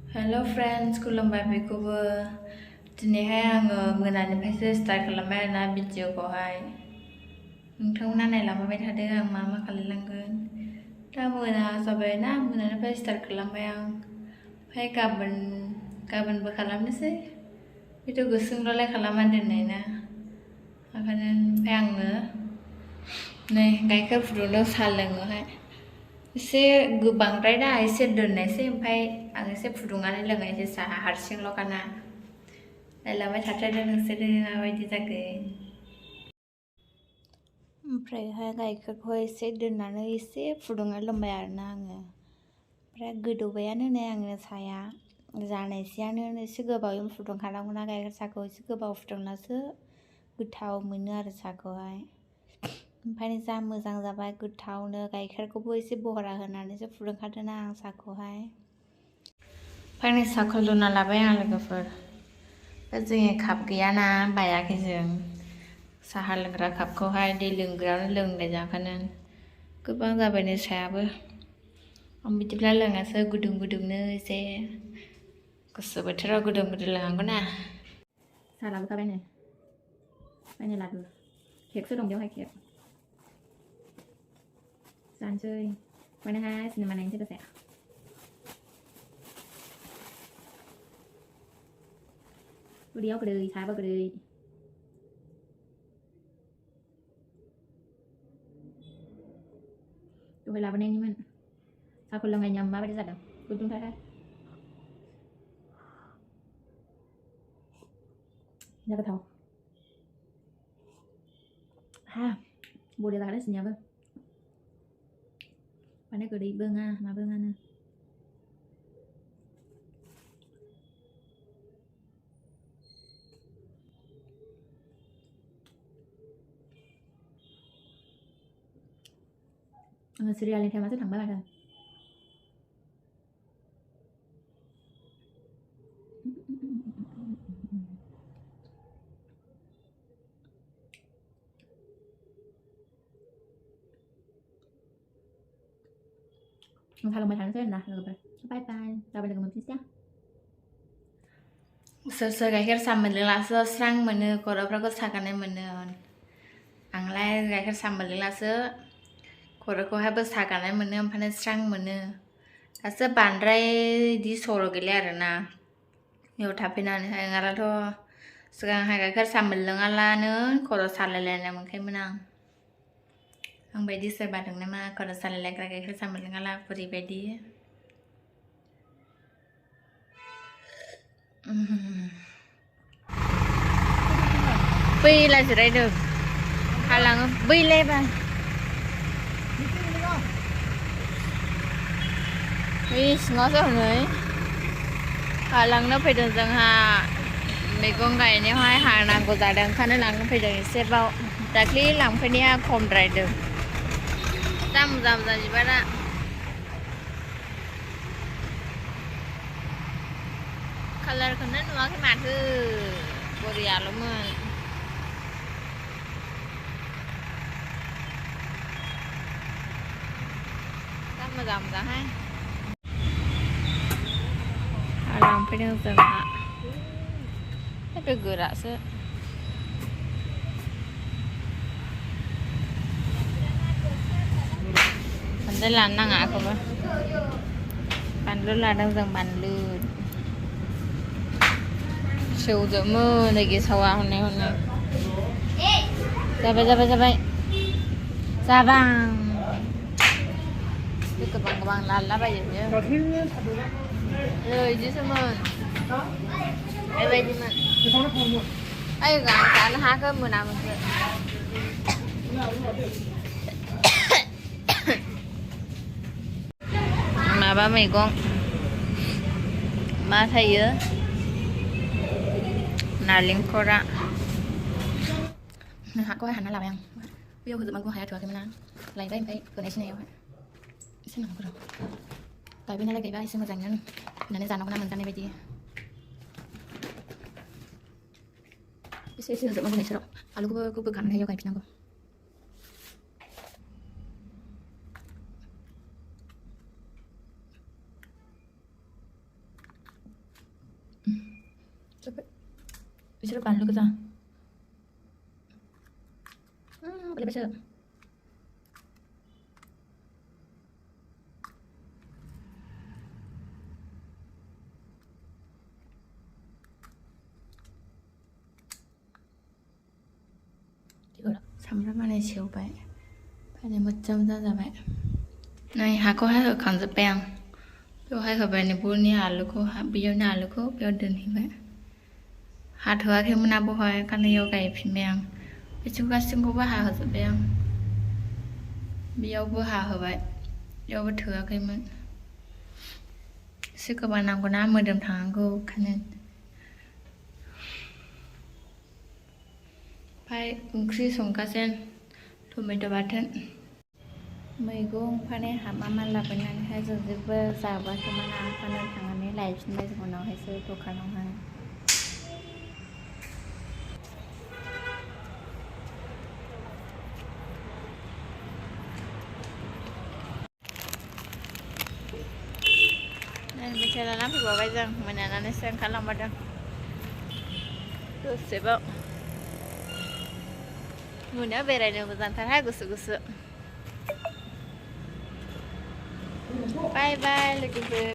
Hello friends, खुलुमबाय बयखौबो दिनैहाय आङो मोनानिफ्रायसो स्टार्ट खालामबाय आरोना भिडिअखौहाय नोंथांमोना नायलांबाय थादो आं मा खालामलांगोन दा मोना जाबाय ना मोनानिफ्राय स्टार्ट खालामबाय आं ओमफ्राय गाबोनबो खालामनोसै बेथ' गुसुंल'लाय खालामा दोननाय ना ओंखायनो ओमफ्राय आङो नै गाइखेर फुदुंदों साहा लोङोहाय एसे बांद्राय दा एसे दोननायसै ओमफ्राय आं एसे फुदुंनानै लोंनायसै साहा हारसिंल'खाना नायलांबाय थाथारदो नोंसोरो माबायदि जागोन ओमफ्रायहाय गाइखेरखौ एसे दोननानै एसे फुदुंना लोंबाय आरोना आङो ओमफ्राय गोदौबायानो नै आङो साहाया जानायसैयानो एसे गोबावैनो फुदुंखानांगौना गाइखेर साहाखौ एसे गोबाव फुदुंनासो गोथाव मोनो आरो साहाखौहाय ओमफ्राय जा मोजां जाबाय गोथावनो गाइखेरखौबो एसे बहरा होनानैसो फुदुंखादोंना आं साहाखौहाय ओमफ्राय साहाखौ लुना लाबाय आं लोगोफोर जोंनि काप गैयाना बायाखै जों साहा लोंग्रा कापखौहाय दै लोंग्रायावनो लोंनाय जाखानो गोबां जाबाय नै साहायाबो आं बिदिब्ला लोङासै गुदुं गुदुंनो एसे गुसु बोथोराव गुदुं गुदुं लोंनांगौ ना साहा लाबोखाबायनो बायनो लाबो केकसो दं बेवहाय केक जानोसै मानेहाय सिनेमा नायनोसै दसे उदैयाव गोदै साहाबो गोदै दहाय लाबोनायनिमोन साहाखौ लोंनायनि माबायदि जादों गुदुंथारहाय जा गोथाव हा बरिया जाखादों सिनियाबो माने गोदैबो नङा माबो नङानो आङो सिरियालनि टाइमासो थांबाय माथो साहा लोंबाय थानोसै आरोना लोगोफोर बाय बाय गाबोन लोगो मोनफिनसै सोर सोर गाइखेर साहा मोनलोंलासो स्रां मोनो खर'फ्राखौ सागानाय मोनो आंलाय गाइखेर साहा मोनलोंलासो खर'खौहायबो सागानाय मोनो ओमफ्राय स्रां मोनो दासो बांद्राय बिदि सर' गैला आरोना बेयाव थाफैनानैहाय नङाब्लाथ' सिगांहाय गाइखेर साहा मोनलोङालानो खर' सालायलायनाय मोनखायोमोन आं बायदि सोरबा दं नामा खर' सालायलायग्रा गाइखेर साहा मोनलोङाला बोरैबायदि बैला जिरायदों हालाङो बैलायबा बै सिङावसो हनै हालांनो फैदों जोंहा मैगं गायनायावहाय हानांगौ जादों ओंखायनो लांनो फैदों एसेबाव दाख्लि लांफैनाया खमद्रायदों जा मोजां मोजां बिबारा कालारखौनो नुवाखै माथो बरियाल'मोन जा मोजां मोजांहाय लांफैदों जोंहा बे गोरासो बांद्राय लानो नाङा एखौबो बानलु लादों जों बानलु सेवजोबो नै गेसावा हनै हनै जाबाय जाबाय जाबाय जाबां गोबां गोबां लालाबायो बियो बिदिसोमोन बेबायदिमोन ओइ जानो हायाखै मोनामोनसो माबा मैगं मा थायो नालेंखरा हाखौहाय हानना लाबाय आं बेयाव होजोबनांगौ हाया थोआखैमोन आं लायबाय ओमफ्राय होनाय सिनायावहाय एसे नांगौ र' गायबाय नालाय गायबा एसे मोजाङैनो होनानै जानांगौ ना मोनजानाय बायदि एसे एसे होजोबनांगौ नोंसोराव आलुखौबो बोखानानै हायाव गायफिननांगौ बिसोर बानलु गोजा गोलैबायसो सामब्रामानो सेवबाय फानि मोजां जाजाबाय नै हाखौहाय होखांजोब्बाय आं बेवहाय होबाय निबुनि आलुखौ बेयावनो आलुखौ बेयाव दोनहैबाय हाथ'वाखैमोन आब'हाय ओंखायनो इयाव गायफिनबाय आं बिथिंखौ गासैखौबो हाहोजोब्बाय आं बेयावबो हाहोबाय बेयावबो थोआखैमोन एसे गोबां नांगौना मोदोम थांनांगौ ओंखायनो ओमफ्राय ओंख्रि संगासिनो टमेट' बाथोन मैगं फानै मा लाबोनानैहाय जों जेबो जाबोआखैमोन ओंखायनो थांनानै लायफिनबाय जों उनावहायसो दखानावहाय मेथाइ लाना फैबावबाय जों मोनानानैसो ओंखारलांबावदों दसेबाव मोनायाव बेरायनो मोजांथारहाय गुसु गुसु बाय बाय लोगोफोर